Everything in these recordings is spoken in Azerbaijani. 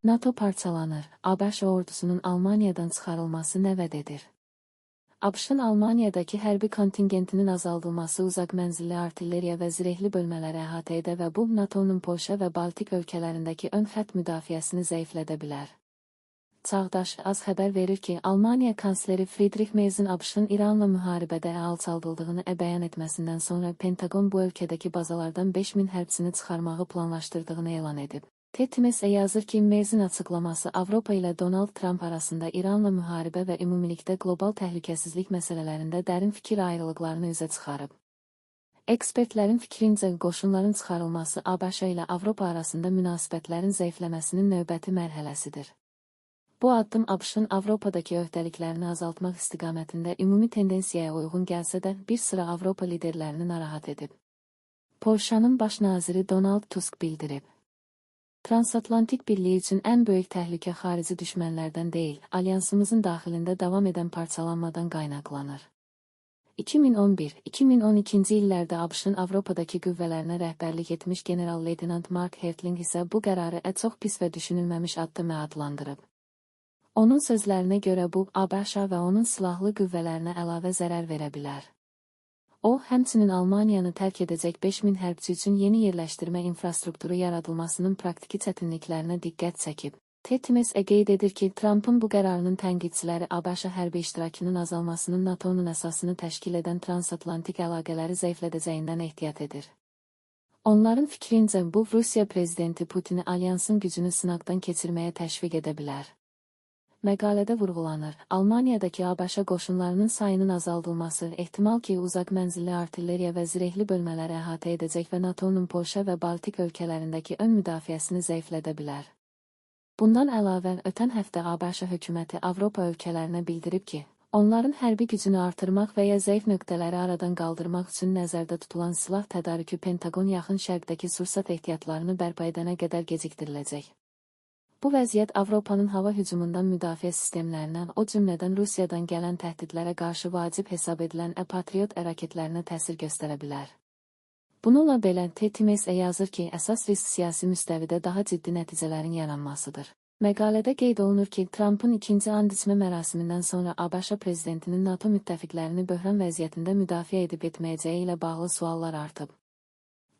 NATO parçalanır. ABŞ ordusunun Almaniyadan çıxarılması nə vəd edir? ABŞ-ın Almaniyadakı hərbi kontingentinin azaldılması uzaq mənzilli artilleriya və zirehli bölmələri əhatə edə və bu NATO-nun Polşa və Baltik ölkələrindəki ön xətt müdafiəsini zəiflədə bilər. Çağdaş Az xəbər verir ki, Almaniya kansleri Friedrich Merzin ABŞ-ın İranla müharibədə alçaldıldığını bəyan etməsindən sonra Pentagon bu ölkədəki bazalardan 5000 hərbçini çıxarmağı planlaşdırdığını elan edib. TTMS yazır ki, Merzin açıqlaması Avropa ilə Donald Trump arasında İranla müharibə və ümumilikdə qlobal təhlükəsizlik məsələlərində dərin fikir ayrılıqlarını üzə çıxarıb. Ekspertlərin fikrincə qoşunların çıxarılması ABŞ ilə Avropa arasında münasibətlərin zəifləməsinin növbəti mərhələsidir. Bu addım ABŞ-ın Avropadakı öhdəliklərini azaltmaq istiqamətində ümumi tendensiyaya uyğun gəlsə də bir sıra Avropa liderlərini narahat edib. Polşanın baş naziri Donald Tusk bildirib. Transatlantik birliyi üçün ən böyük təhlükə xarici düşmənlərdən deyil, alyansımızın daxilində davam edən parçalanmadan qaynaqlanır. 2011-2012-ci illərdə ABŞ-ın Avropadakı qüvvələrinə rəhbərlik etmiş general-leytenant Mark Hertling isə bu qərarı çox pis və düşünülməmiş addımı adlandırıb. Onun sözlərinə görə bu, ABŞ və onun silahlı qüvvələrinə əlavə zərər verə bilər. O, həmçinin Almaniyanı tərk edəcək 5000 hərbçi üçün yeni yerləşdirmə infrastrukturu yaradılmasının praktiki çətinliklərinə diqqət çəkib. TTMS qeyd edir ki, Trumpın bu qərarının tənqidçiləri ABŞ hərbi iştirakının azalmasının NATO-nun əsasını təşkil edən transatlantik əlaqələri zəiflədəcəyindən ehtiyat edir. Onların fikrincə bu, Rusiya prezidenti Putini alyansın gücünü sınaqdan keçirməyə təşviq edə bilər. Məqalədə vurğulanır, Almaniyadakı ABŞ qoşunlarının sayının azaldılması ehtimal ki, uzaq mənzilli artilleriya və zirehli bölmələri əhatə edəcək və NATO-nun Polşa və Baltik ölkələrindəki ön müdafiəsini zəiflədə bilər. Bundan əlavə, ötən həftə ABŞ hökuməti Avropa ölkələrinə bildirib ki, onların hərbi gücünü artırmaq və ya zəif nöqtələri aradan qaldırmaq üçün nəzərdə tutulan silah tədarükü Pentagon yaxın şərqdəki sursat ehtiyatlarını bərpa edənə qədər gecikdiriləcək. Bu vəziyyət Avropanın hava hücumundan müdafiə sistemlərindən, o cümlədən Rusiyadan gələn təhdidlərə qarşı vacib hesab edilən Patriot raketlərinə təsir göstərə bilər. Bununla belə, TTMS yazır ki, əsas risk siyasi müstəvidə daha ciddi nəticələrin yaranmasıdır. Məqalədə qeyd olunur ki, Trumpın ikinci and içmə mərasimindən sonra ABŞ prezidentinin NATO müttəfiqlərini böhran vəziyyətində müdafiə edib etməyəcəyi ilə bağlı suallar artıb.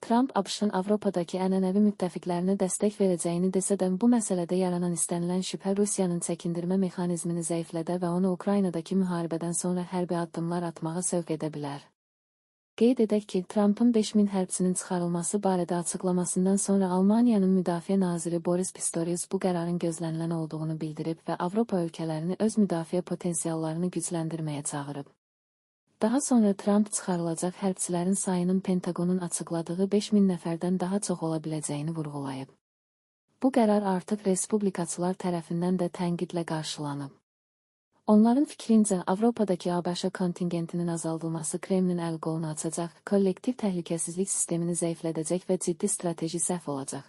Trump ABŞ-ın Avropadakı ənənəvi müttəfiqlərinə dəstək verəcəyini desə də, bu məsələdə yaranan istənilən şübhə Rusiyanın çəkindirmə mexanizmini zəiflədə və onu Ukraynadakı müharibədən sonra hərbi addımlar atmağa sövq edə bilər. Qeyd edək ki, Trumpın 5000 hərbçinin çıxarılması barədə açıqlamasından sonra Almaniyanın müdafiə naziri Boris Pistorius bu qərarın gözlənilən olduğunu bildirib və Avropa ölkələrini öz müdafiə potensiallarını gücləndirməyə çağırıb. Daha sonra Trump çıxarılacaq hərbçilərin sayının Pentagonun açıqladığı 5000 nəfərdən daha çox ola biləcəyini vurğulayıb. Bu qərar artıq respublikaçılar tərəfindən də tənqidlə qarşılanıb. Onların fikrincə, Avropadakı ABŞ kontingentinin azaldılması Kremlin əl-qolunu açacaq, kollektiv təhlükəsizlik sistemini zəiflədəcək və ciddi strateji səhv olacaq.